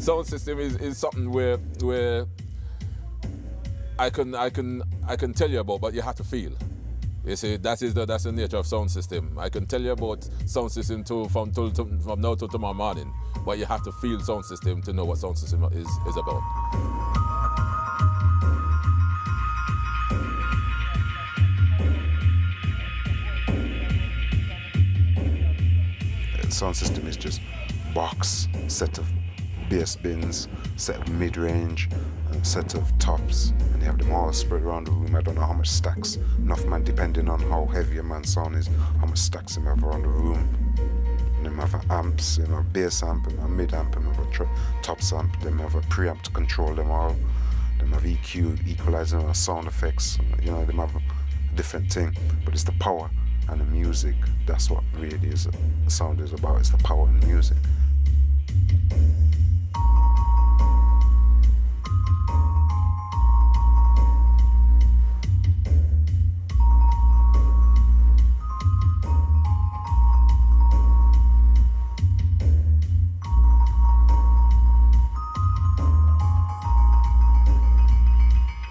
sound system is something where I can tell you about, but you have to feel. You see, that's the nature of sound system. I can tell you about sound system from now till tomorrow morning, but you have to feel sound system to know what sound system is about. Sound system is just box, set of bass bins, set of mid-range, and set of tops, and you have them all spread around the room. I don't know how much stacks, enough man, depending on how heavy a man's sound is, how much stacks him have around the room. And them have amps, you know, bass amp, and a mid amp, and have a tops amp, them have a preamp to control them all. Them have EQ, equalizer, and sound effects, you know, them have a different thing, but it's the power and the music. That's what really is the sound is about. It's the power and the music.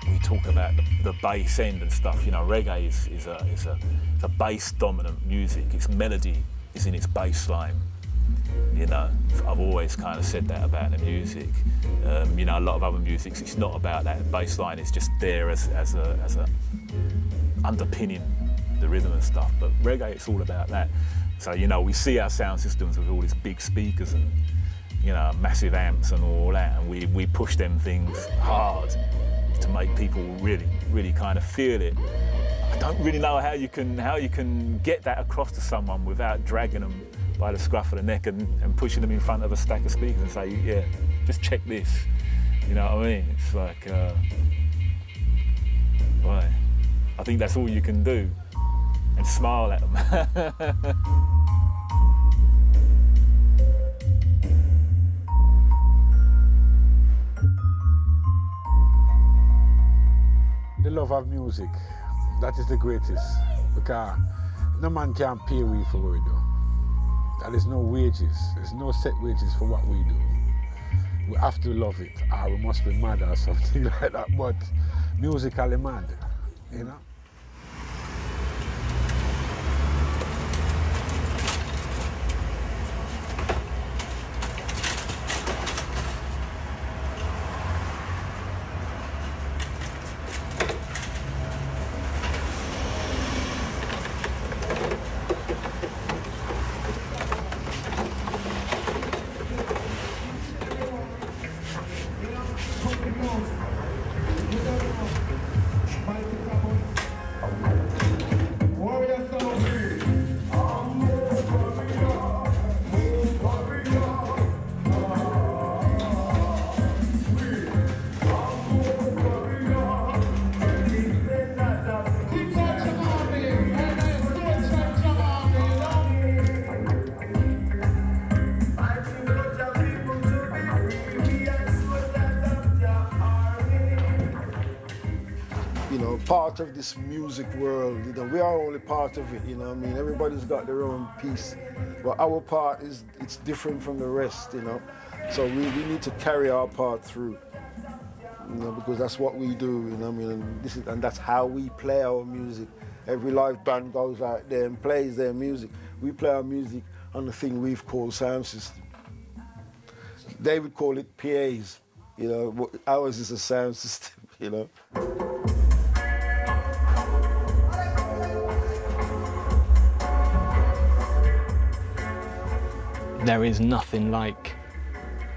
We talk about the bass end and stuff. You know, reggae is a bass dominant music. Its melody is in its bass line. You know, I've always kind of said that about the music. You know, a lot of other musics, it's not about that. Bass line is just there as a underpinning the rhythm and stuff. But reggae, it's all about that. So, you know, we see our sound systems with all these big speakers and, you know, massive amps and all that, and we push them things hard to make people really kind of feel it. I don't really know how you can get that across to someone without dragging them by the scruff of the neck and pushing them in front of a stack of speakers and say, yeah, just check this. You know what I mean? It's like, right. I think that's all you can do, and smile at them. The love of music, that is the greatest, because no man can pay we for what we do. There is no wages, there's no set wages for what we do. We have to love it, or we must be mad or something like that, but musically mad, you know? Part of this music world, you know, we are only part of it, you know what I mean? Everybody's got their own piece, but our part it's different from the rest, you know? So we need to carry our part through, you know, because that's what we do, you know what I mean? And that's how we play our music. Every live band goes out there and plays their music. We play our music on the thing we've called sound system. They would call it PAs, you know, ours is a sound system, you know? There is nothing like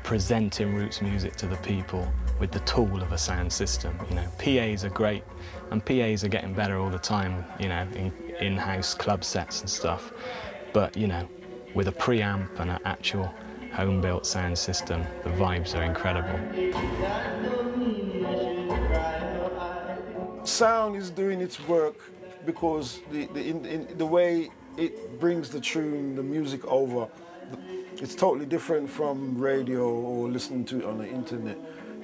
presenting roots music to the people with the tool of a sound system. You know, PAs are great, and PAs are getting better all the time, you know, in-house club sets and stuff. But, you know, with a preamp and an actual home-built sound system, the vibes are incredible. Sound is doing its work because the way it brings the tune, the music over, it's totally different from radio or listening to it on the internet.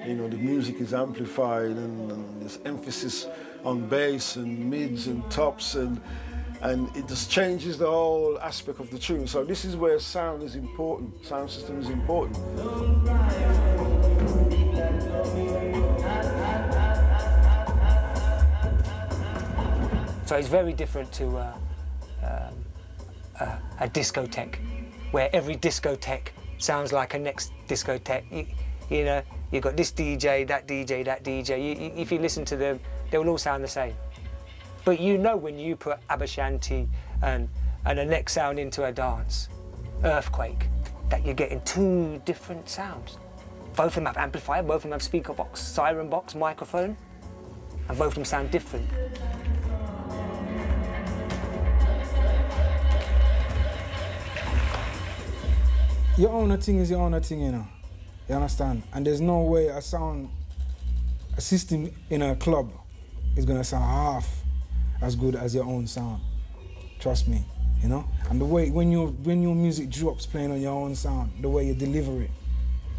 You know, the music is amplified and there's emphasis on bass and mids and tops and it just changes the whole aspect of the tune. So this is where sound is important, sound system is important. So it's very different to a discotheque, where every discotheque sounds like a next discotheque. You know, you've got this DJ, that DJ, that DJ. If you listen to them, they will all sound the same. But you know when you put Abba Shanti and a next sound into a dance, earthquake, that you're getting two different sounds. Both of them have amplifier, both of them have speaker box, siren box, microphone, and both of them sound different. Your own thing is your own thing, you know. You understand? And there's no way a system in a club is gonna sound half as good as your own sound. Trust me, you know? And the way, when your music drops playing on your own sound, the way you deliver it,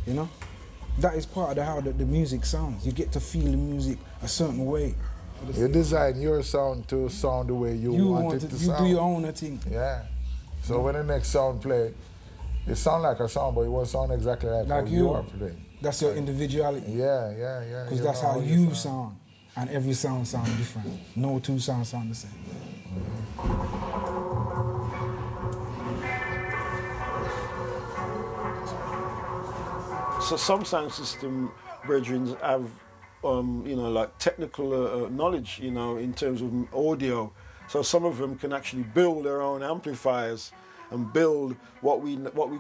you know? That is part of how the music sounds. You get to feel the music a certain way. You design your sound to sound the way you want it to sound. You do your own thing. Yeah. So when the next sound play, it sound like a sound, but it won't sound exactly like how you are playing. That's your individuality. Yeah. Because that's how you sound. And every sound sounds different. No two sounds sound the same. So some sound system brethren have, you know, like technical knowledge, you know, in terms of audio. So some of them can actually build their own amplifiers and build what we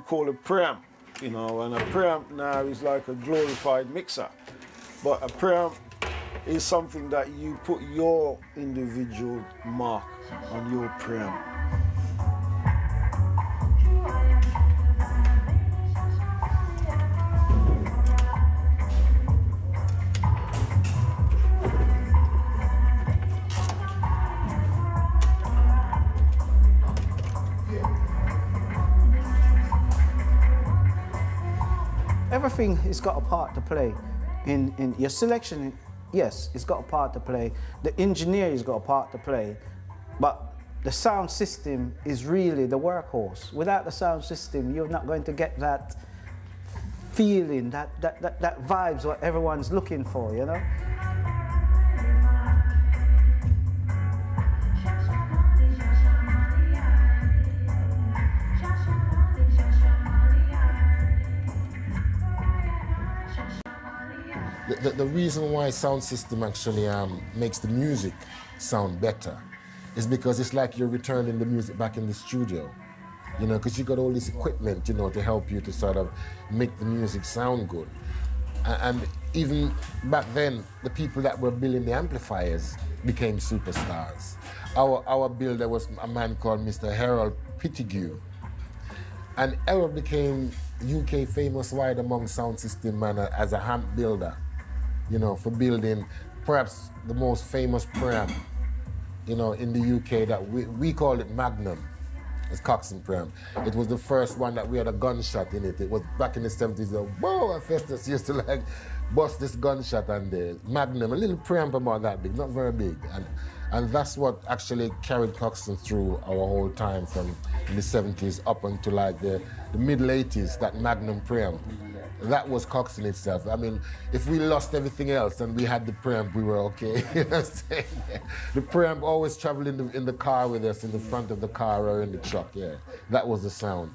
call a preamp, you know. And a preamp now is like a glorified mixer, but a preamp is something that you put your individual mark on your preamp. Everything has got a part to play in your selection. Yes, it's got a part to play. The engineer has got a part to play, but the sound system is really the workhorse. Without the sound system, you're not going to get that feeling, that vibes what everyone's looking for, you know? The reason why sound system actually makes the music sound better is because it's like you're returning the music back in the studio, you know, because you got all this equipment, you know, to help you to sort of make the music sound good. And even back then, the people that were building the amplifiers became superstars. Our builder was a man called Mr. Harold Pittigue. And Harold became UK famous wide among sound system man as a amp builder, you know, for building perhaps the most famous preamp, you know, in the UK that we call it Magnum. It's Coxsone preamp. It was the first one that we had a gunshot in it. It was back in the 70s. Whoa, Festus used to like bust this gunshot on the Magnum, a little preamp about that big, not very big. And that's what actually carried Coxsone through our whole time from the 70s up until like the middle 80s, that Magnum preamp. That was Coxsone itself. I mean, if we lost everything else and we had the preamp, we were okay. You know what I'm saying? The preamp always traveled in the car with us, in the front of the car or in the truck, yeah. That was the sound.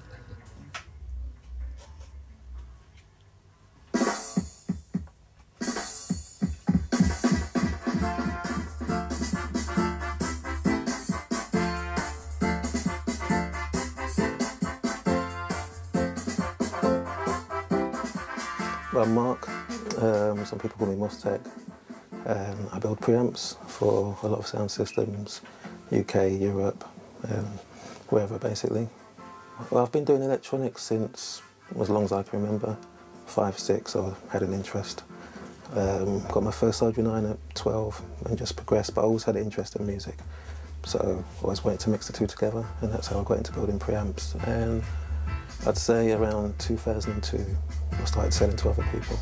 I'm Mark, some people call me Mostec. I build preamps for a lot of sound systems, UK, Europe, wherever basically. Well, I've been doing electronics since as long as I can remember, 5, 6, I had an interest. Got my first Audrey 9 at 12 and just progressed, but I always had an interest in music. So I always wanted to mix the two together, and that's how I got into building preamps. And I'd say around 2002, I started selling to other people.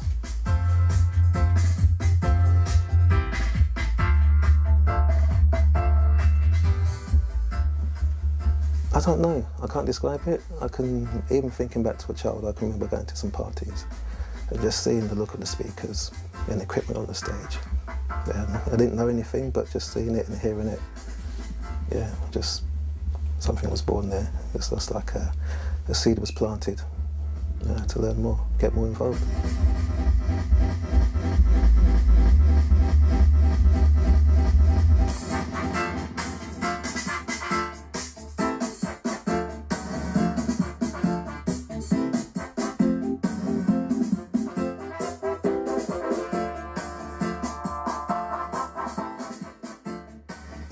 I don't know, I can't describe it. Even thinking back to a child, I can remember going to some parties and just seeing the look of the speakers and the equipment on the stage. I didn't know anything, but just seeing it and hearing it yeah, just something was born there. It's just like a seed was planted to learn more, get more involved.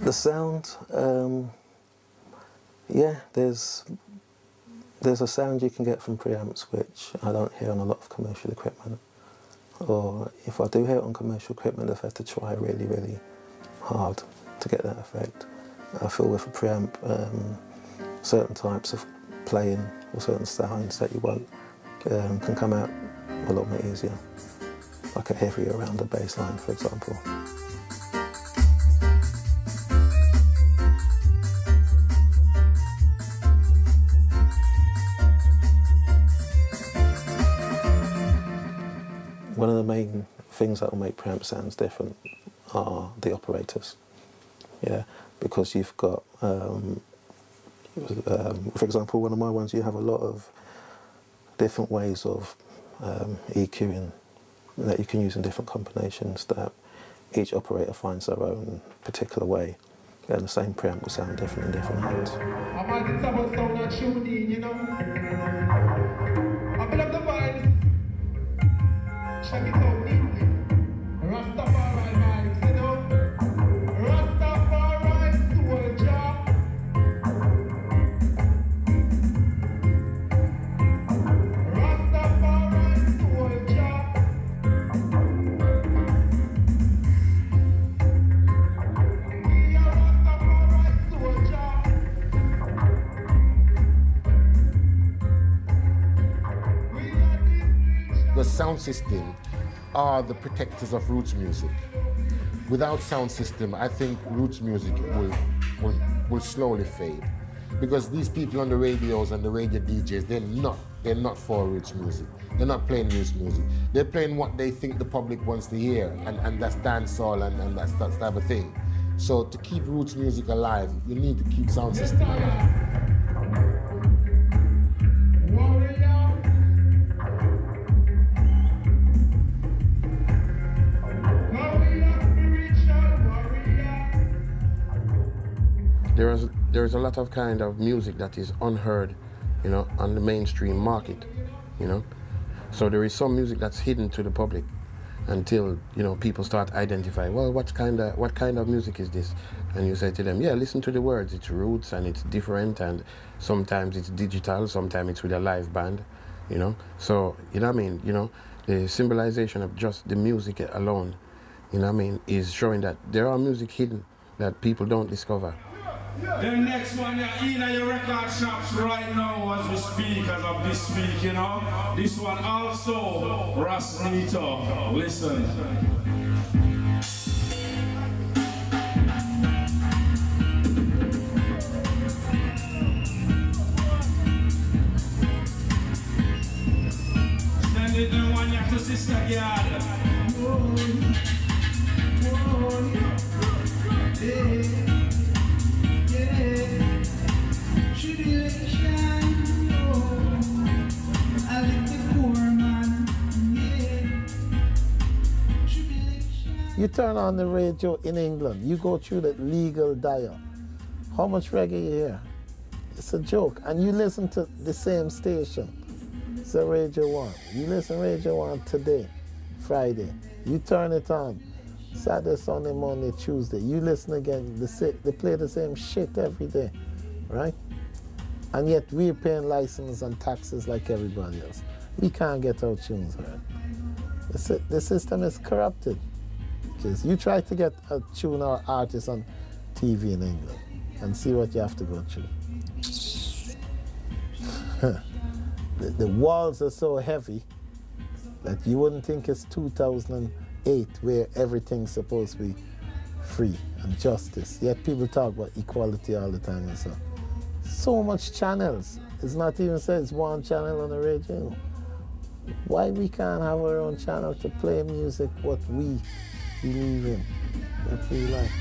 The sound, yeah, there's a sound you can get from preamps which I don't hear on a lot of commercial equipment. Or if I do hear it on commercial equipment, I've had to try really, really hard to get that effect. I feel with a preamp, certain types of playing or certain sounds that you want can come out a lot more easier, like a heavier, rounder bass line, for example. One of the main things that will make preamp sounds different are the operators. Yeah, because you've got, for example, one of my ones, you have a lot of different ways of EQing that you can use in different combinations that each operator finds their own particular way. And the same preamp will sound different in different hands. I might get someone sound like Shumadine, you know? I build up the vibes. Check it out neatly. Rastafari vibes, you know? Rastafari soldier. Rastafari soldier. We are Rastafari soldier. The sound system are the protectors of roots music. Without sound system, I think roots music will slowly fade. Because these people on the radios and the radio DJs, they're not for roots music. They're not playing roots music. They're playing what they think the public wants to hear, and that's dancehall and that's that type of thing. So to keep roots music alive, you need to keep sound system alive. There is a lot of kind of music that is unheard, you know, on the mainstream market, you know. So there is some music that's hidden to the public until, you know, people start identifying, well, what kind of music is this? And you say to them, yeah, listen to the words, it's roots and it's different, and sometimes it's digital, sometimes it's with a live band, you know. So, you know what I mean, you know, the symbolization of just the music alone, you know what I mean, is showing that there are music hidden that people don't discover. The next one, you're in your record shops right now as we speak, as of this week, you know. This one also, Rasnito. Listen. Send it the one you have to Sister Girl. You turn on the radio in England, you go through that legal dial. How much reggae you hear? It's a joke. And you listen to the same station. It's a Radio 1. You listen to Radio 1 today, Friday. You turn it on Saturday, Sunday, Monday, Tuesday. You listen again, they play the same shit every day, right? And yet we're paying license and taxes like everybody else. We can't get our tunes heard. The system is corrupted. Because you try to get a tune or artist on TV in England and see what you have to go through. The walls are so heavy that you wouldn't think it's 2008 where everything's supposed to be free and justice. Yet people talk about equality all the time and so. So much channels. It's not even said it's one channel on the radio. Why we can't have our own channel to play music what we believe in, what we like?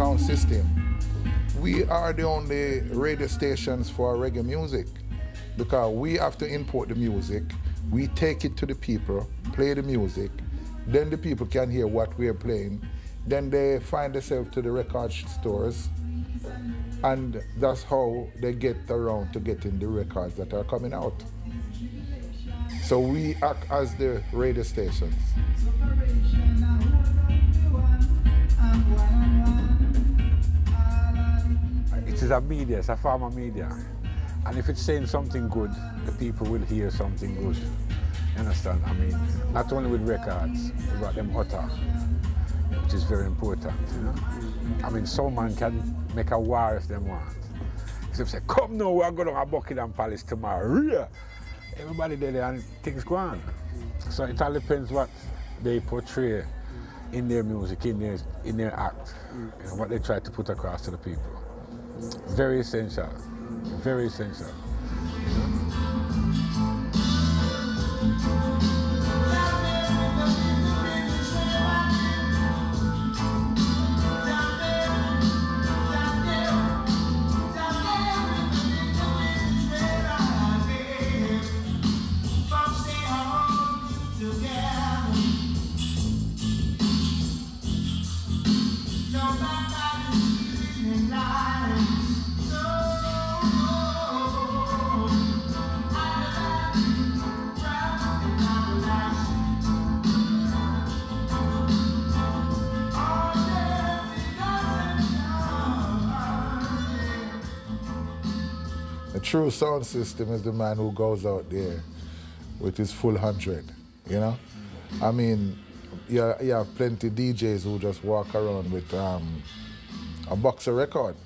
sound system, we are the only radio stations for reggae music because we have to import the music, we take it to the people, play the music, then the people can hear what we're playing, then they find themselves to the record stores, and that's how they get around to getting the records that are coming out. So we act as the radio stations. It is a media, it's a form of media. And if it's saying something good, the people will hear something good. You understand? I mean, not only with records, we got them utter, which is very important, you know? I mean, someone can make a war if they want. If they say, come now, we're going to Buckingham Palace tomorrow, yeah. Everybody there and things go on. So it all depends what they portray in their music, in their act, you know, what they try to put across to the people. Very essential, very essential. A true sound system is the man who goes out there with his full 100, you know? I mean, you have plenty DJs who just walk around with a boxer record,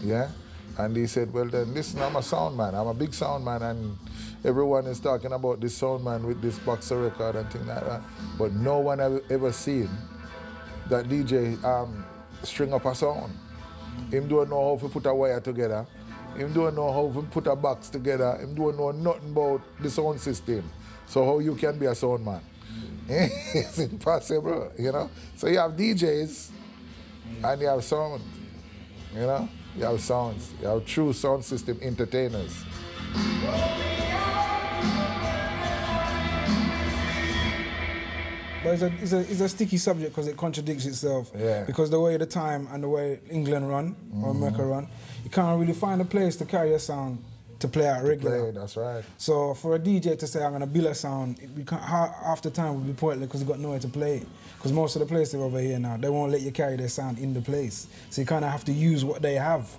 yeah? And he said, well then, listen, I'm a sound man, I'm a big sound man, and everyone is talking about this sound man with this boxer record and things like that. But no one ever seen that DJ string up a sound. Him don't know how to put a wire together. Him don't know how to put a box together. Him don't know nothing about the sound system. So how you can be a sound man? It's impossible, you know? So you have DJs and you have sound, you know? You have sounds. You have true sound system entertainers. But it's a sticky subject because it contradicts itself. Yeah. Because the way the time and the way England run, or America run, you can't really find a place to carry a sound to play out regular. That's right. So for a DJ to say, I'm going to build a sound, half the time would be pointless because you've got nowhere to play it. Because most of the places over here now, they won't let you carry their sound in the place. So you kind of have to use what they have.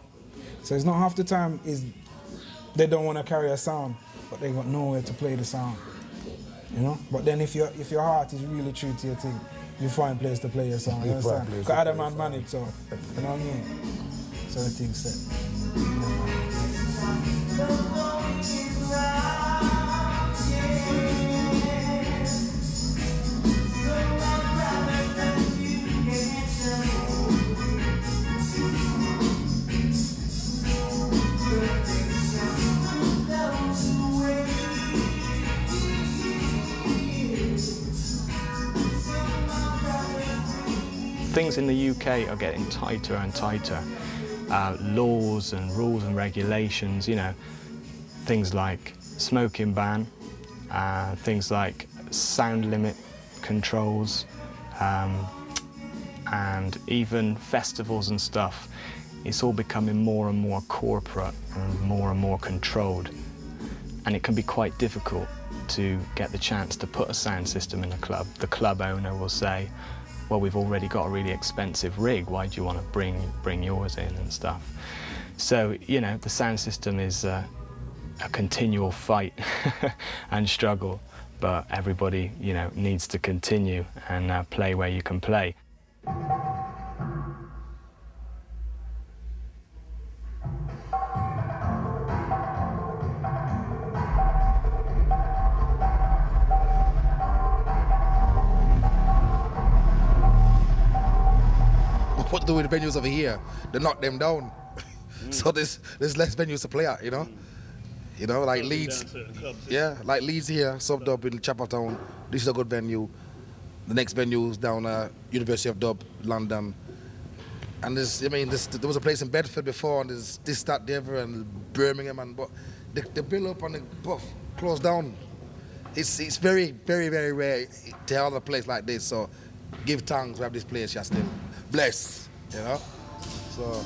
So it's not half the time is they don't want to carry a sound, but they got nowhere to play the sound. You know? But then if your heart is really true to your thing, you find a place to play your song, you understand? Because other man manage, so, you know what I mean? So the thing's set. Things in the UK are getting tighter and tighter. Laws and rules and regulations, you know, things like smoking ban, things like sound limit controls, and even festivals and stuff. It's all becoming more and more corporate and more controlled. And it can be quite difficult to get the chance to put a sound system in a club. The club owner will say, well, we've already got a really expensive rig, why do you want to bring yours in and stuff? So, you know, the sound system is a continual fight and struggle, but everybody, you know, needs to continue and play where you can play. What to do with the venues over here? They knock them down. So there's less venues to play at, you know? You know, like Leeds. Yeah, like Leeds here, subbed up in Chapeltown. This is a good venue. The next venue is down at University of Dub, London. And there was a place in Bedford before, and there's this, that, the other, and Birmingham, and but they build up and they close down. It's very, very, very rare to have a place like this. So give thanks, we have this place just still blessed, you know. So.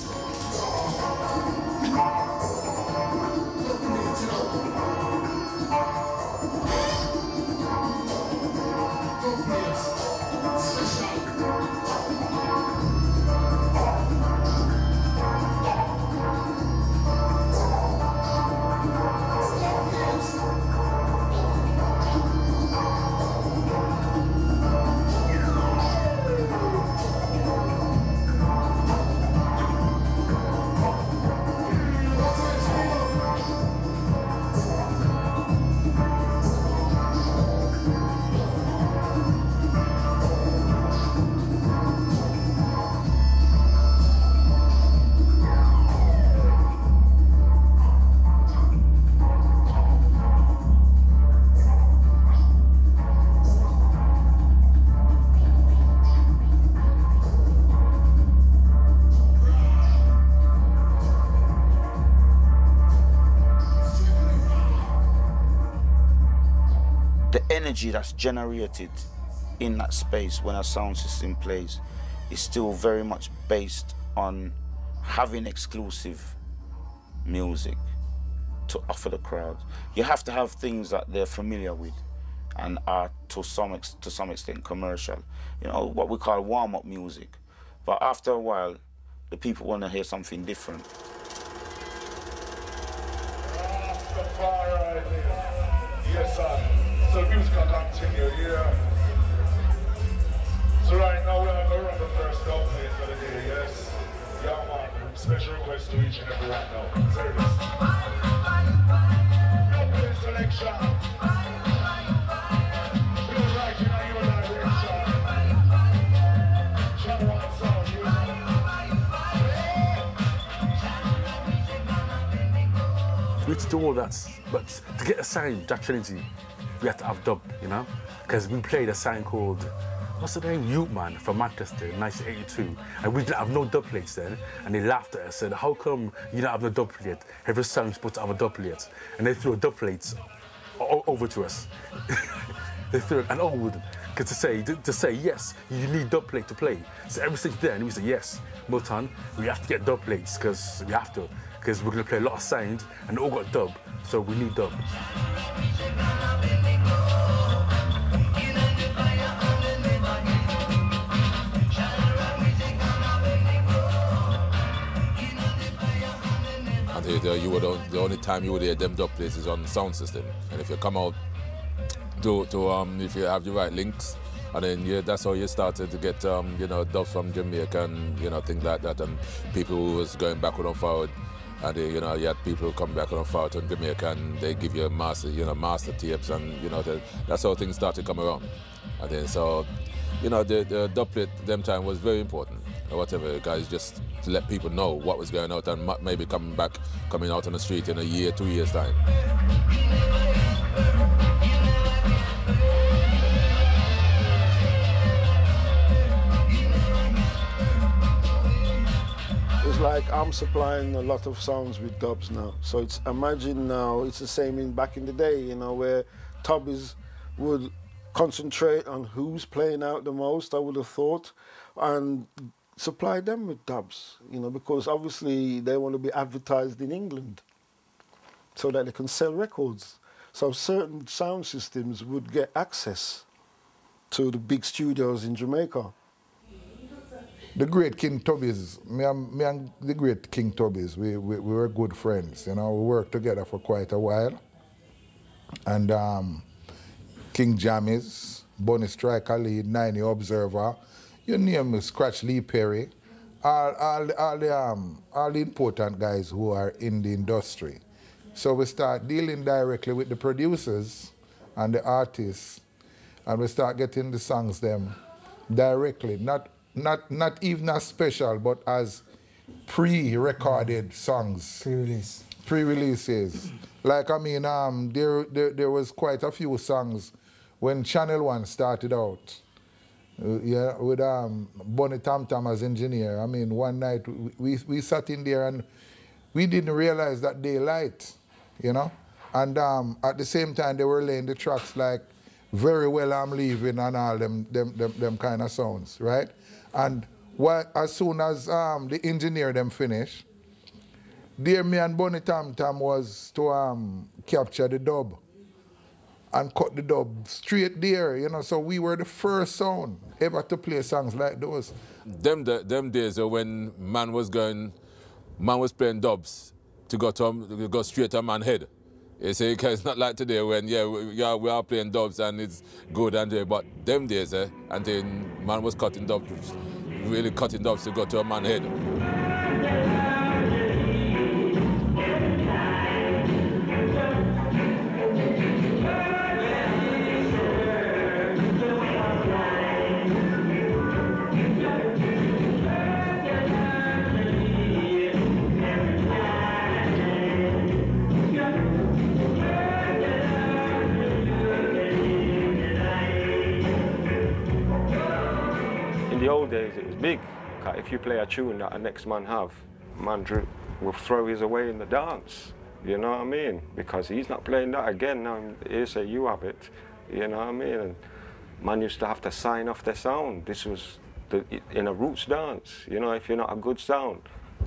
Energy that's generated in that space when a sound system plays is still very much based on having exclusive music to offer the crowd. You have to have things that they're familiar with and are to some extent commercial. You know, what we call warm-up music. But after a while, the people want to hear something different. Yes, sir. So the music will continue here. So right now we're going to run the first dub plate for the day, yes? Yeah, man. Special request to each and every one now. Service. Dub plate selection. Feel right in your direction. Channel 1 sound, we need to do all that, but to get a sound, Jack Trinity, we have to have dub, you know? Because we played a sound called, what's the name? Ute Man from Manchester in 1982. And we didn't have no dub plates then. And they laughed at us, said, how come you don't have no dub plate? Every song's supposed to have a dub plate. And they threw a dub plate over to us. They threw it, and because to say yes, you need dub plate to play. So every single day, and we said, yes, Motown, we have to get dub plates, because we have to. Because we're going to play a lot of sound, and they all got dub, so we need dub. The only time you would hear them dub plates is on the sound system. And if you come out if you have the right links, and then that's how you started to get dubs from Jamaica and things like that, and people who was going backward and forward, and you had people who come backward and forward to Jamaica, and they give you master tapes, and that's how things started to come around. And then so the dub plate them time was very important. Or whatever, guys, just to let people know what was going on, and maybe coming out on the street in a year, 2 years' time. It's like I'm supplying a lot of sounds with dubs now. So imagine now it's the same back in the day, where tubbies would concentrate on who's playing out the most, I would have thought, and supply them with dubs, because obviously they want to be advertised in England so that they can sell records. So certain sound systems would get access to the big studios in Jamaica. The great King Tubbies, me and the great King Tubbies, we were good friends. We worked together for quite a while. And King Jammies, Bunny Striker Lead, 90 Observer, you name it, Scratch Lee Perry, all the important guys who are in the industry. So we start dealing directly with the producers and the artists, and we start getting the songs them directly, not even as special, but as pre-recorded songs. Pre-release. Pre-releases. Like, there was quite a few songs when Channel 1 started out. Yeah, with Bonnie Tam Tam as engineer. I mean, one night we sat in there and we didn't realize that daylight, you know? And at the same time, they were laying the tracks like Very Well I'm Leaving and all them kind of sounds, right? And as soon as the engineer them finished, there me and Bonnie Tam Tam was to capture the dub and cut the dub straight there, you know, so we were the first sound ever to play songs like those. Them days when man was playing dubs to go straight to man's head. You see, it's not like today when, we are playing dubs and it's good and there, but them days, and then man was cutting dubs, really cutting dubs to go to a man's head. In the old days, it was big. If you play a tune that a next man have, man will throw his away in the dance. You know what I mean? Because he's not playing that again. Now he say you have it. You know what I mean? And man used to have to sign off their sound. This was in a roots dance. You know, if you're not a good sound,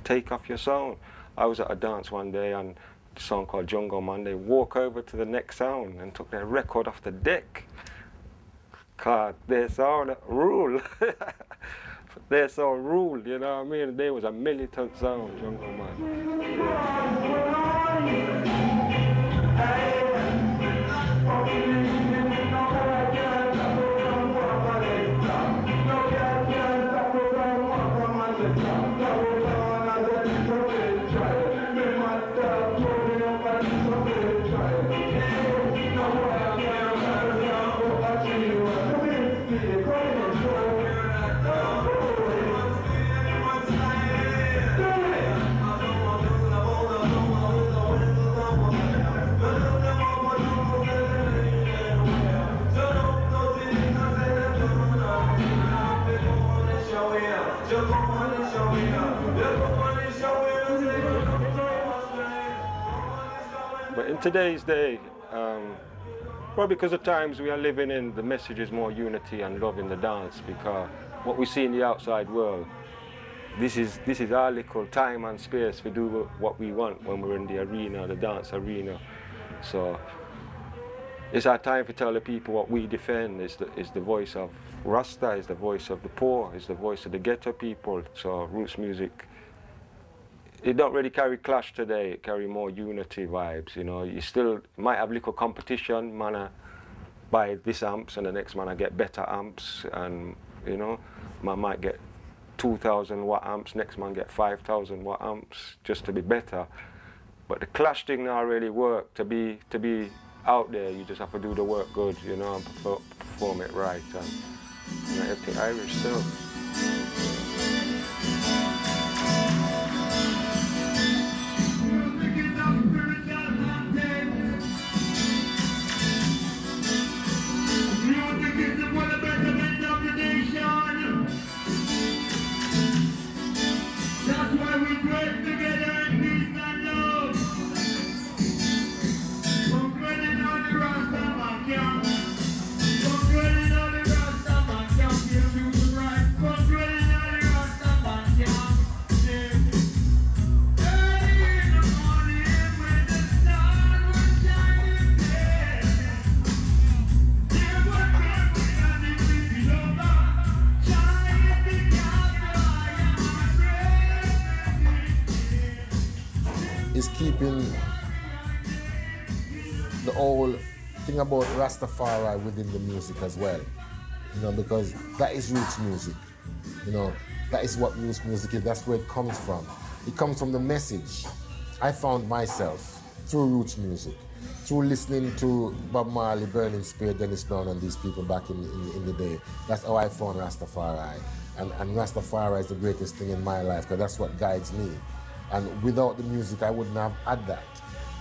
take off your sound. I was at a dance one day and a song called Jungle Man. They walk over to the next sound and took their record off the deck. God, their sound rule. Their sound rule, you know what I mean? There was a militant sound, Jungle Man. But in today's day, probably because of times we are living in, the message is more unity and love in the dance, because what we see in the outside world, this is our little time and space to do what we want when we're in the arena, the dance arena. So it's our time to tell the people what we defend is the voice of Rasta, is the voice of the poor, is the voice of the ghetto people. So roots music, it don't really carry clash today, it carry more unity vibes, you know. You still might have little competition, man buy this amps and the next man I get better amps, and you know, man might get 2,000 watt amps, next man get 5,000 watt amps just to be better. But the clash thing now really work. To be out there, you just have to do the work good, you know, and perform it right, and everything Irish still. Is keeping the whole thing about Rastafari within the music as well, you know, because that is roots music, you know, that is what roots music is, that's where it comes from. It comes from the message. I found myself through roots music, through listening to Bob Marley, Burning Spear, Dennis Brown and these people back in the day. That's how I found Rastafari. And Rastafari is the greatest thing in my life, because that's what guides me. And without the music, I wouldn't have had that.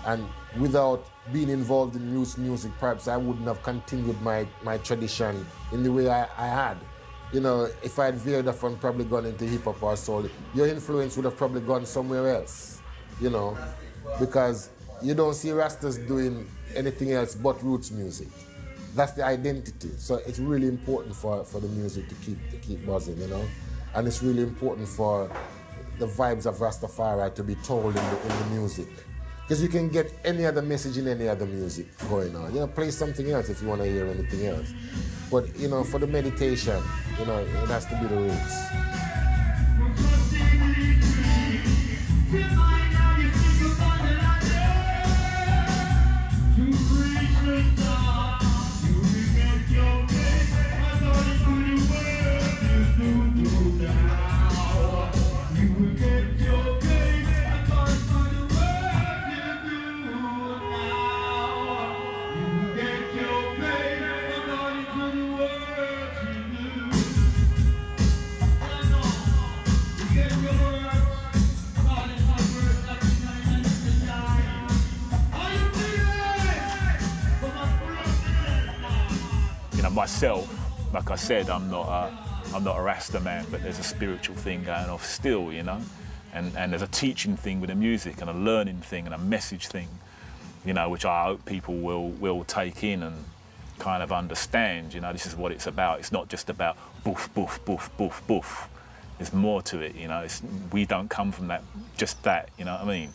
And without being involved in roots music, perhaps I wouldn't have continued my tradition in the way I had. you know, if I'd veered off and probably gone into hip hop or soul, your influence would have probably gone somewhere else, you know, because you don't see Rastas doing anything else but roots music. That's the identity. So it's really important for the music to keep buzzing, you know, and it's really important for the vibes of Rastafari to be told in the music. Because you can get any other message in any other music going on. You know, play something else if you want to hear anything else. But, you know, for the meditation, you know, it has to be the roots. Myself, like I said, I'm not a Rasta man, but there's a spiritual thing going off still, you know, and there's a teaching thing with the music and a learning thing and a message thing, you know, which I hope people will take in and kind of understand. You know, this is what it's about. It's not just about boof, boof, boof, boof, boof. There's more to it, you know. We don't come from just that, you know what I mean?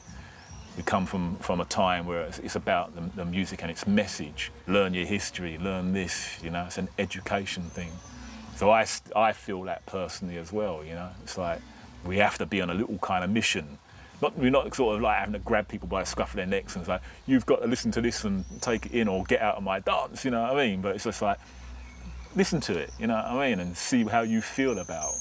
We come from a time where it's about the music and its message. Learn your history, learn this, you know, it's an education thing. So I feel that personally as well, you know. It's like we have to be on a little kind of mission. We're not sort of like having to grab people by the scruff of their necks and say, you've got to listen to this and take it in or get out of my dance, you know what I mean? But it's just like, listen to it, you know what I mean? And see how you feel about,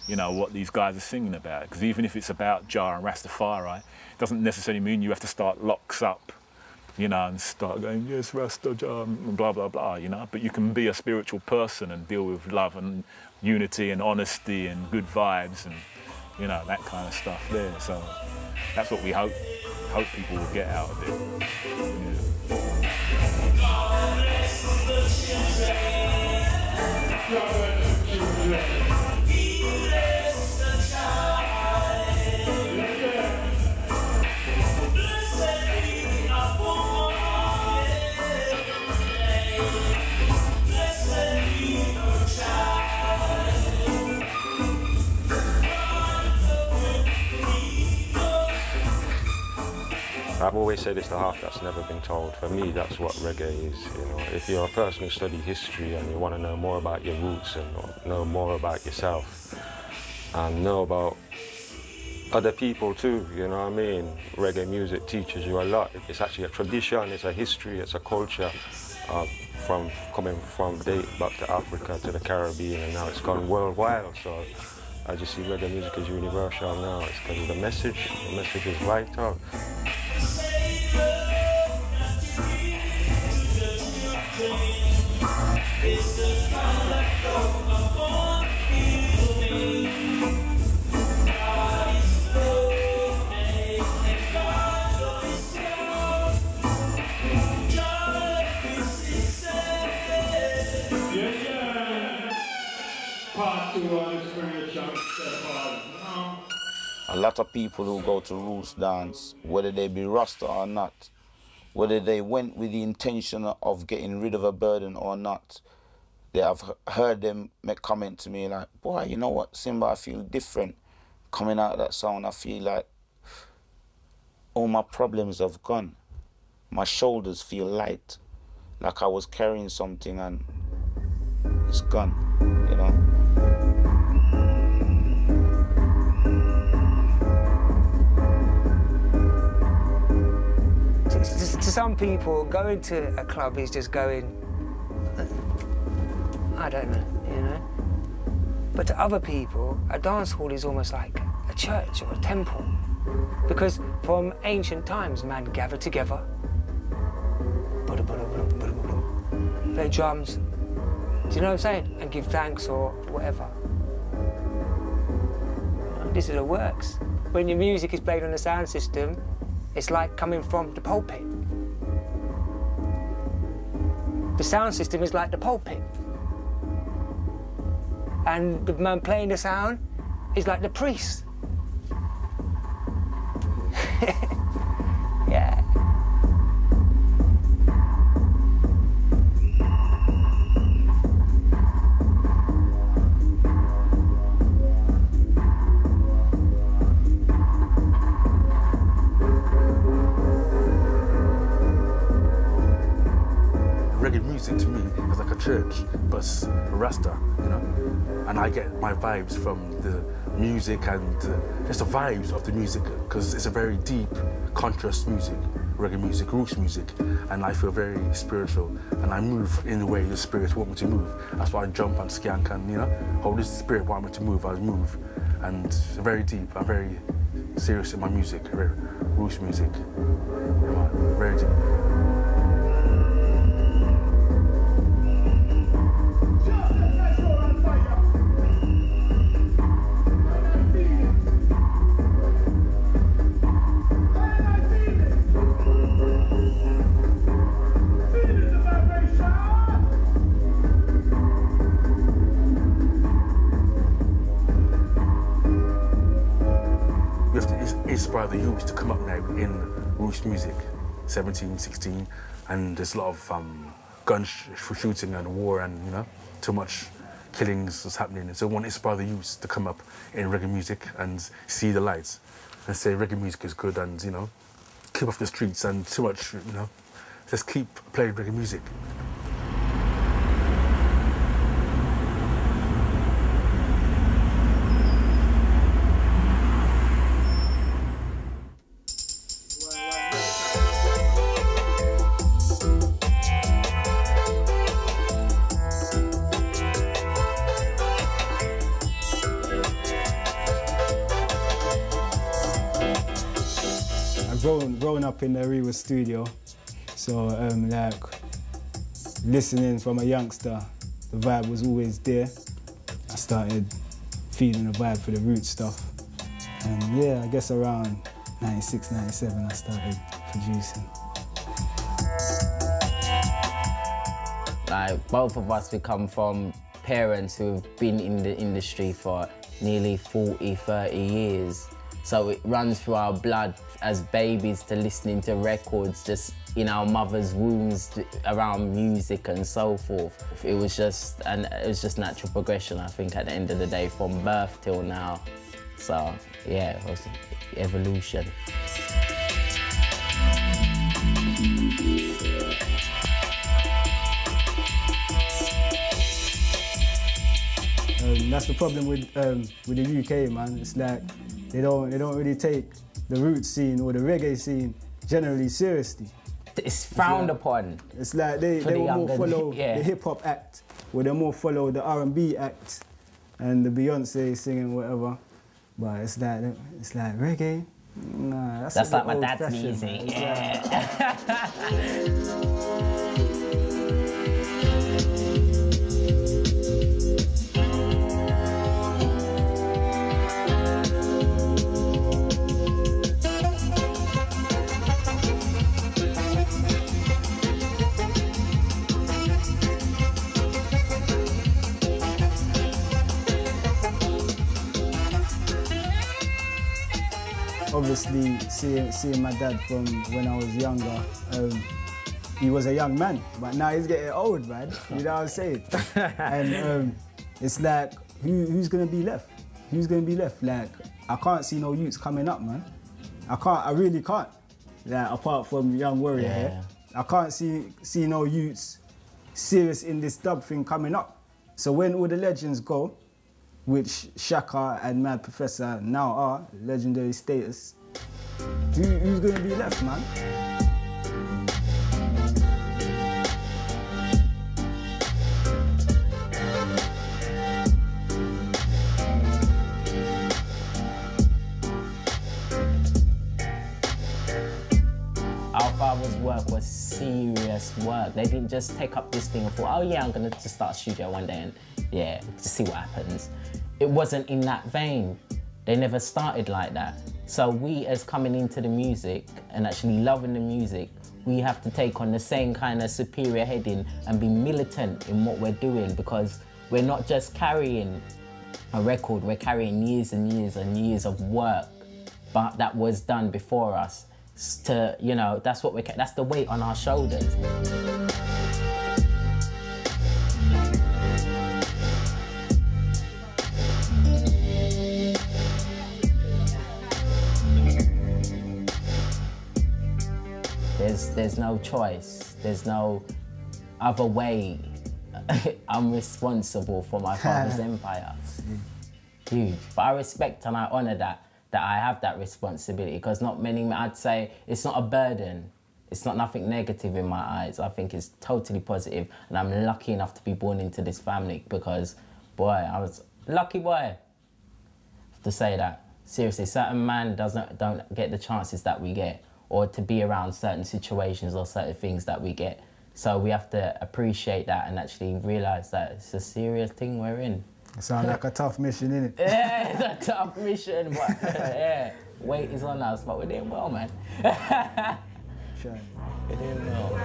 you know, what these guys are singing about. Because even if it's about Jah and Rastafari, doesn't necessarily mean you have to start locks up, you know, and start going, yes, Rasta, Jah, and blah, blah, blah, you know. But you can be a spiritual person and deal with love and unity and honesty and good vibes and, you know, that kind of stuff there. So that's what we hope people will get out of it. Yeah. I've always said it's the half that's never been told. For me, that's what reggae is. You know, if you're a person who studies history and you want to know more about your roots and know more about yourself and know about other people too, you know what I mean? Reggae music teaches you a lot. It's actually a tradition, it's a history, it's a culture coming from back to Africa to the Caribbean, and now it's gone worldwide. So I just see reggae music as universal now. It's because of the message. The message is vital. A lot of people who go to Roots dance, whether they be Rasta or not, whether they went with the intention of getting rid of a burden or not, they have heard them make comment to me like, boy, you know what, Simba, I feel different. Coming out of that sound, I feel like all my problems have gone. My shoulders feel light, like I was carrying something and it's gone, you know. To some people, going to a club is just going, I don't know, you know. But to other people, a dance hall is almost like a church or a temple. Because from ancient times, man gathered together, play drums, do you know what I'm saying? And give thanks or whatever. This is what works. When your music is played on the sound system, it's like coming from the pulpit. The sound system is like the pulpit. and the man playing the sound is like the priest. Yeah. Reggae music to me is like a church, but it's Rasta, you know. And I get my vibes from the music and just the vibes of the music, because it's a very deep, conscious music, reggae music, roots music, and I feel very spiritual, and I move in the way the spirit want me to move. That's why I jump and skank and, you know, how this spirit want me to move, I move. And it's very deep, I'm very serious in my music, roots music, very deep. We have to inspire the youth to come up now in roots music, 17, 16, and there's a lot of gun shooting and war and, you know, too much killings is happening. And so we want to inspire the youth to come up in reggae music and see the lights and say reggae music is good and, you know, keep off the streets and too much, you know, just keep playing reggae music. Growing up in the Rewa studio, so like listening from a youngster, the vibe was always there. I started feeling the vibe for the root stuff, and yeah, I guess around 96, 97 I started producing. Like both of us, we come from parents who've been in the industry for nearly 40, 30 years. So it runs through our blood as babies to listening to records just in our mother's wombs around music and so forth. It was just natural progression, I think, at the end of the day, from birth till now. So yeah, it was evolution. That's the problem with the UK, man. It's like they don't really take the roots scene or the reggae scene generally seriously. It's frowned upon. It's like they will more follow the hip hop act, or they more follow the R&B act, and the Beyonce singing whatever. But it's like reggae. Nah, that's like my dad's music. Yeah. Obviously, seeing my dad from when I was younger, he was a young man, but now he's getting old, man. You know what I'm saying? And it's like, who's gonna be left? Who's gonna be left? Like, I can't see no youths coming up, man. I really can't. Like, apart from Young Warrior here, I can't see no youths serious in this dub thing coming up. So when all the legends go, which Shaka and Mad Professor now are, legendary status, who's gonna be left, man? Our father's work was serious work. They didn't just take up this thing and thought, oh yeah, I'm gonna just start a studio one day and yeah, just see what happens. It wasn't in that vein. They never started like that. So we, as coming into the music and actually loving the music, we have to take on the same kind of superior heading and be militant in what we're doing, because we're not just carrying a record, we're carrying years and years and years of work, but that was done before us. To, you know, that's what that's the weight on our shoulders. There's no choice. There's no other way. I'm responsible for my father's empire. Huge. But I respect and I honour that I have that responsibility, because not many, I'd say it's not a burden. It's not nothing negative in my eyes. I think it's totally positive, and I'm lucky enough to be born into this family because, boy, I was a lucky boy to say that. Seriously, certain man don't get the chances that we get, or to be around certain situations or certain things that we get. So we have to appreciate that and actually realise that it's a serious thing we're in. It sounds like a tough mission, innit? Yeah, it's a tough mission, but yeah, weight is on us, but we're doing well, man. Sure. We're doing well.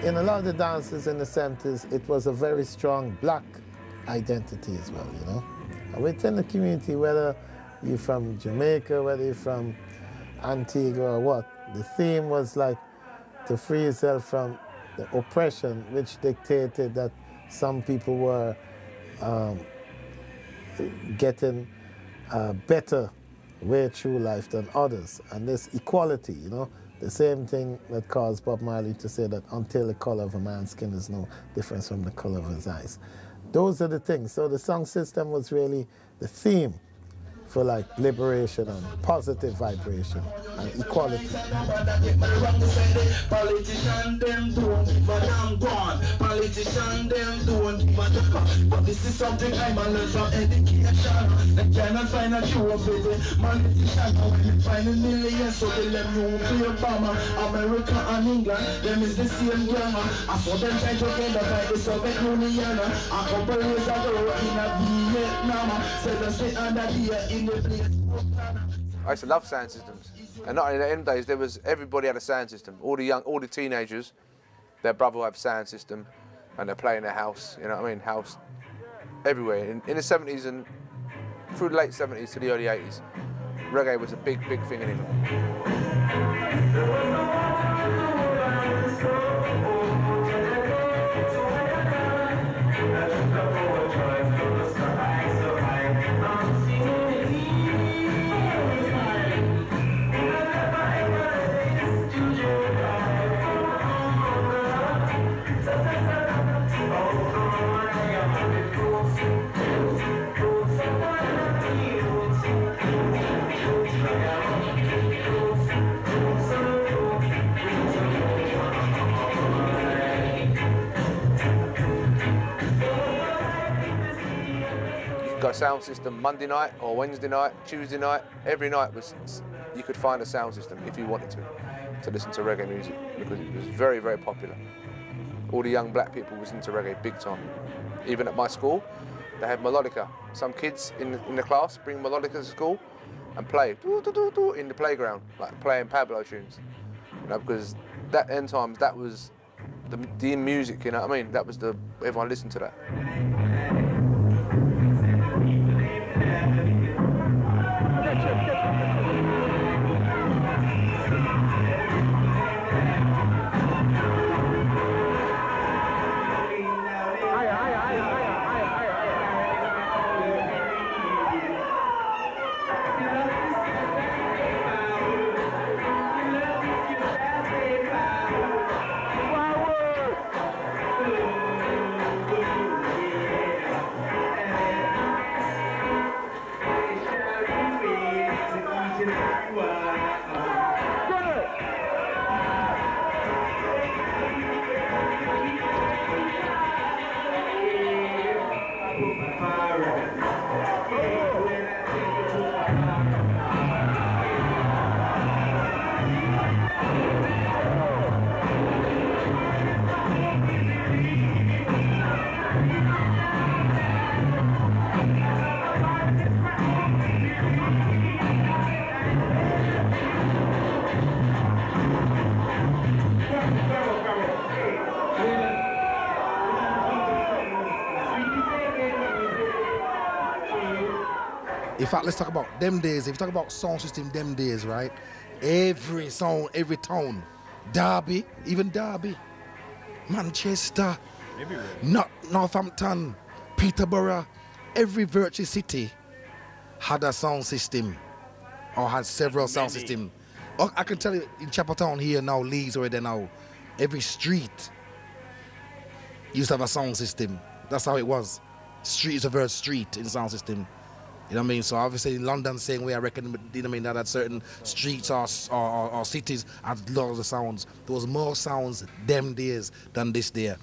In a lot of the dances in the 70s, it was a very strong black identity as well, you know. And within the community, whether you're from Jamaica, whether you're from Antigua or what, the theme was like to free yourself from the oppression which dictated that some people were getting a better way through life than others. And this equality, you know, the same thing that caused Bob Marley to say that until the color of a man's skin is no difference from the color of his eyes. Those are the things. So the song system was really the theme for like liberation and positive vibration and equality. Politician them don't give a damn gone. Politician them don't give a damn. But this is something I learned from education. They cannot find a true faith. Politician when they find a million, so they let you play Obama. America and England, them is the same gang. I saw them trying to get up by the Soviet Union. A couple years ago in a Vietnam, so they stay under here. I used to love sound systems, and not only that, in the days everybody had a sound system. All the teenagers, their brother would have a sound system, and they play in their house. You know what I mean? House everywhere. In the 70s and through the late 70s to the early 80s, reggae was a big thing in England. Got a sound system Monday night or Wednesday night, Tuesday night. Every night you could find a sound system if you wanted to listen to reggae music, because it was very, very popular. All the young black people was into reggae big time. Even at my school, they had melodica. Some kids in the class bring melodica to school and play in the playground, like playing Pablo tunes. You know, because that end times that was the music. You know what I mean? That was everyone listened to that. In fact, let's talk about them days. If you talk about sound system them days, right? Every sound, every town. Derby, even Derby. Manchester. Everywhere. Northampton. Peterborough. Every virtual city had a sound system. Or had several sound systems. I can tell you in Chapeltown here now, Leeds already now, every street used to have a sound system. That's how it was. Street is a very street in sound system. You know what I mean? So obviously in London, same way I reckon, you know what I mean, that certain streets or cities had lots of sounds. There was more sounds them days than this day.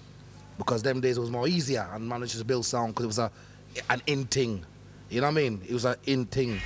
Because them days it was more easier and managed to build sound because it was an in thing. You know what I mean? It was an in thing.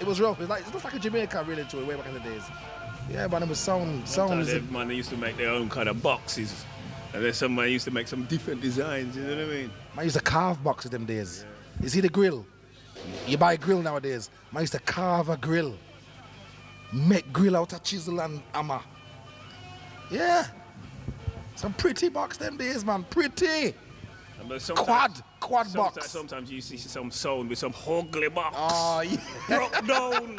It was rough. It was like a Jamaica really to it way back in the days. Yeah, but it was sound. Man, they used to make their own kind of boxes. And then somebody used to make some different designs, you know what I mean? Man used to carve boxes them days. Yeah. You see the grill? You buy a grill nowadays. Man used to carve a grill. Make grill out of chisel and hammer. Yeah. Some pretty box them days, man. Pretty. Quad box. Sometimes you see some sound with some ugly box. Oh, yeah. Broke down.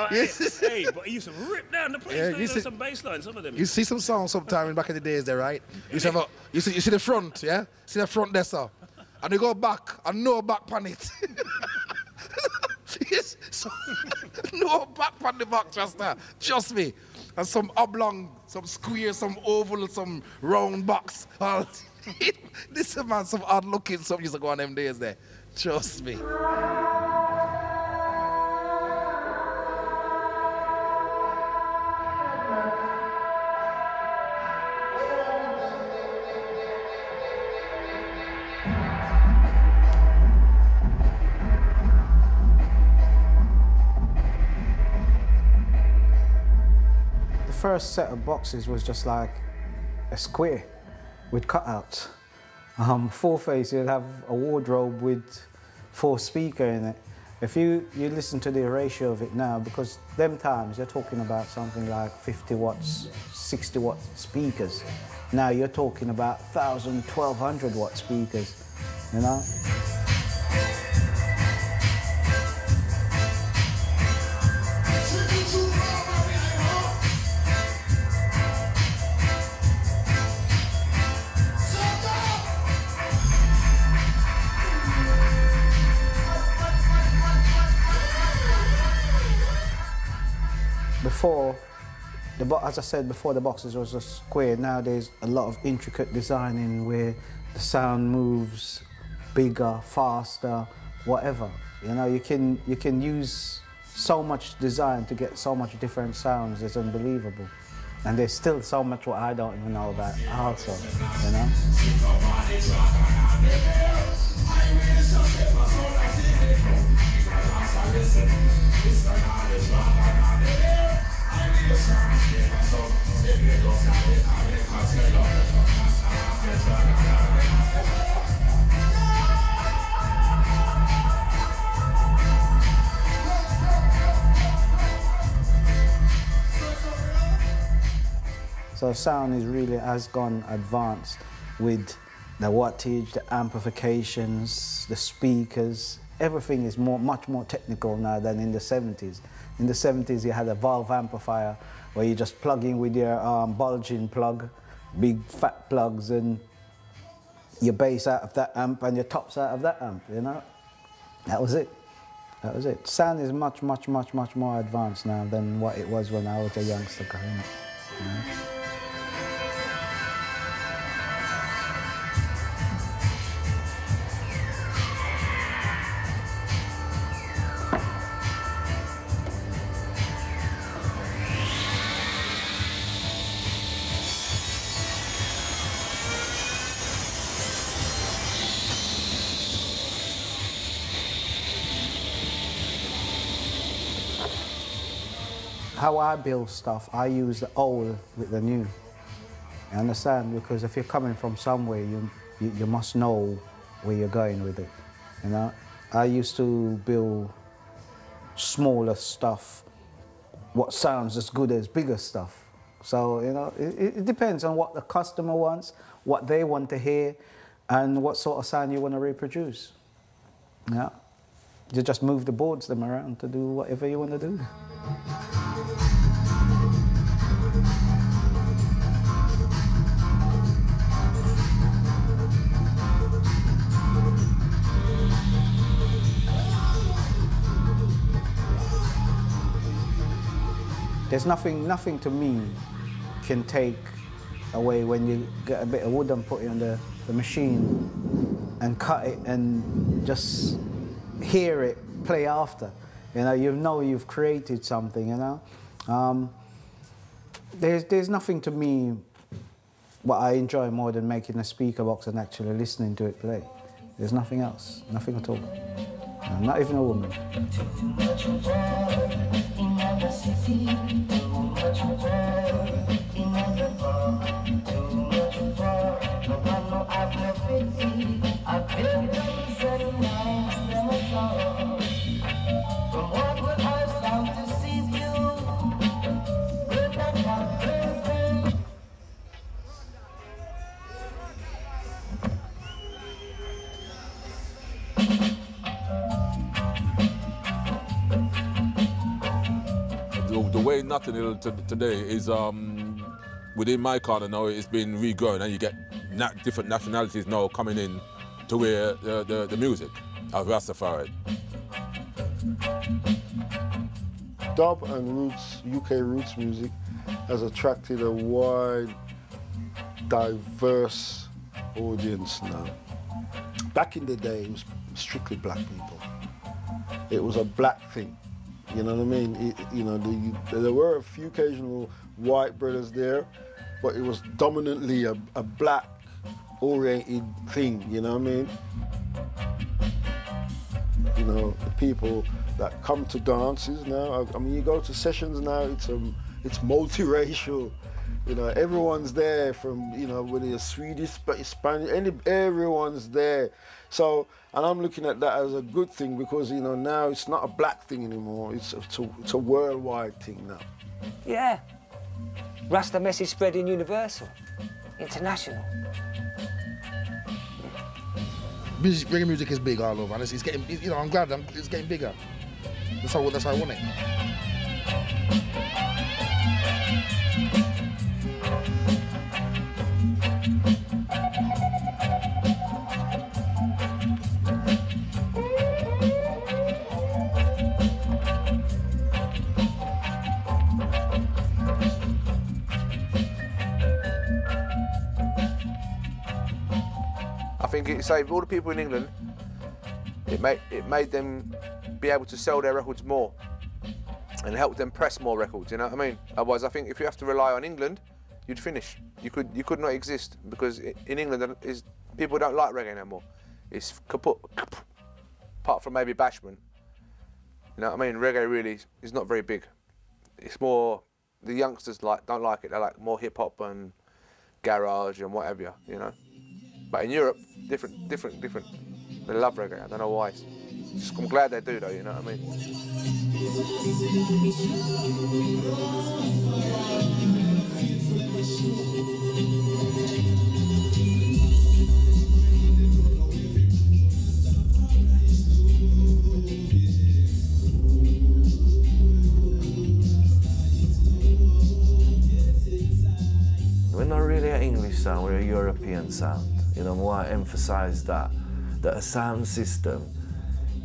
Hey, but he used to rip down the place. Yeah, you see some bass lines, some of them. You see some songs sometime back in the days there, right? You see the front, yeah? See the front there, sir? And you go back and no back on it. So, no back on the box, trust me. And some oblong, some square, some oval, some round box. This is, man, some odd looking stuff used to go on them days there. Trust me. The first set of boxes was just like a square with cutouts. Four face, you'd have a wardrobe with 4 speakers in it. If you listen to the ratio of it now, because them times you're talking about something like 50 watts, 60 watt speakers. Now you're talking about 1,000, 1,200 watt speakers, you know? Before, as I said before, the boxes was a square. Now there's a lot of intricate designing where the sound moves bigger, faster, whatever. You know, you can use so much design to get so much different sounds. It's unbelievable. And there's still so much what I don't even know about also, you know? So sound is really has gone advanced with the wattage, the amplifications, the speakers. Everything is much more technical now than in the 70s. In the 70s, you had a valve amplifier where you just plug in with your bulging plug, big fat plugs, and your bass out of that amp and your tops out of that amp, you know? That was it. That was it. Sound is much more advanced now than what it was when I was a youngster growing up, you know? how I build stuff, I use the old with the new. You understand? Because if you're coming from somewhere, you must know where you're going with it. You know, I used to build smaller stuff, what sounds as good as bigger stuff. So, you know, it depends on what the customer wants, what they want to hear, and what sort of sound you want to reproduce. Yeah. You just move the boards them around to do whatever you want to do. There's nothing to me can take away when you get a bit of wood and put it on the machine and cut it and just hear it play after. You know you've created something, you know. There's nothing to me what I enjoy more than making a speaker box and actually listening to it play. There's nothing else, nothing at all. Not even a woman. The way Notting Hill today is, within my corner now, it's been regrown, and you get different nationalities now coming in to wear the music of Rastafari. Dub and roots, UK roots music has attracted a wide, diverse audience now. Back in the day, it was strictly black people. It was a black thing. You know what I mean? There were a few occasional white brothers there, but it was dominantly a black-oriented thing, you know what I mean? You know, the people that come to dances now, I mean, you go to sessions now, it's multiracial. You know, everyone's there from, you know, whether you're Swedish, Spanish, everyone's there. So, and I'm looking at that as a good thing because, you know, now it's not a black thing anymore. It's a worldwide thing now. Yeah. Rasta message spreading universal, international. Reggae music is big all over, and it's getting, you know, I'm glad it's getting bigger. That's how I want it. I think it saved all the people in England. It made them be able to sell their records more and help them press more records, you know what I mean? Otherwise, I think if you have to rely on England, you'd finish. You could not exist because in England, people don't like reggae no more. It's kaput, apart from maybe Bashment. You know what I mean? Reggae really is not very big. It's more, the youngsters don't like it. They like more hip hop and garage and whatever, you know? But in Europe, different. They love reggae. I don't know why. I'm glad they do, though. You know what I We're not really an English sound. We're a European sound. You know, I want to emphasize that a sound system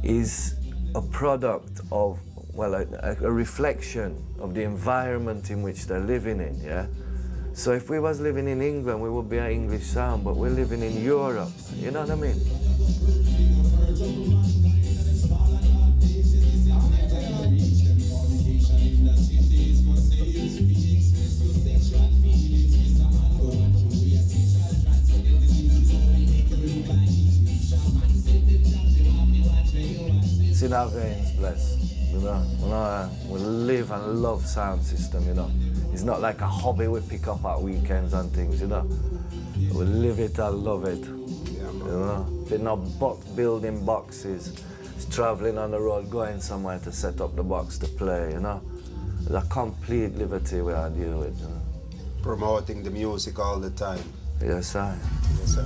is a product of, well, a reflection of the environment in which they're living in, yeah? So if we was living in England, we would be an English sound, but we're living in Europe, you know what I mean? It's in our veins, bless. you know. We live and love sound system, you know. It's not like a hobby we pick up at weekends and things, you know. We live it and love it, you know. If it's not building boxes, it's traveling on the road, going somewhere to set up the box to play, you know. There's a complete liberty we are dealing with, you know. Promoting the music all the time. Yes, I. Yes, I.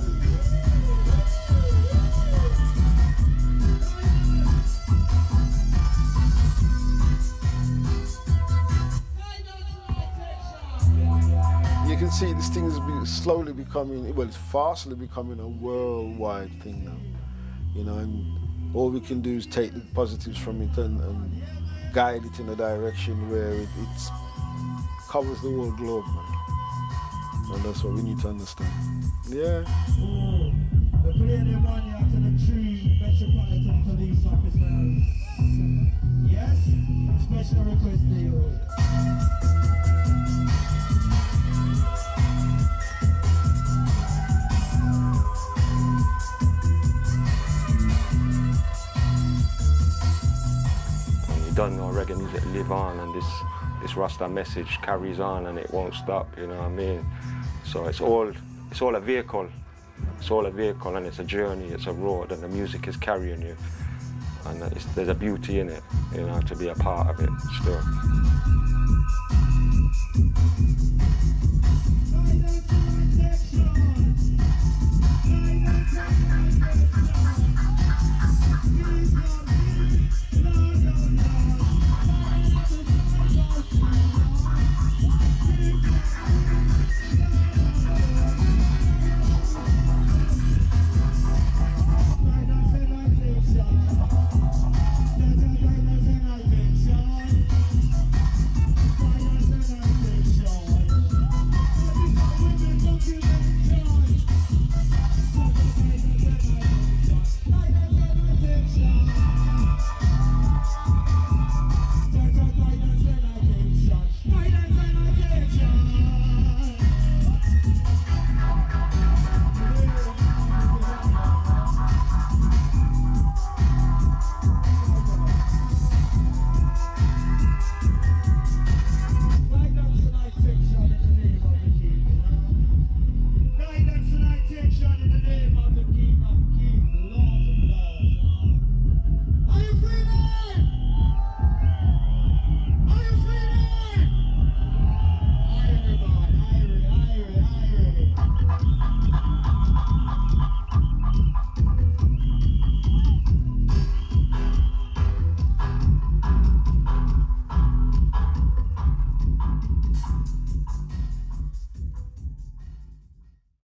You can see this thing is slowly becoming, well, it's fastly becoming a worldwide thing now. You know, and all we can do is take the positives from it and guide it in a direction where it covers the whole globe, man. And that's what we need to understand. Yeah. The Palladium Money after the tree, Metropolitan Police Officers. Yes? Special request to you. You don't know reggae music live on, and this Rasta message carries on and it won't stop, you know what I mean? So it's all a vehicle. It's all a vehicle, and it's a journey, it's a road, and the music is carrying you. And there's a beauty in it, you know, to be a part of it still.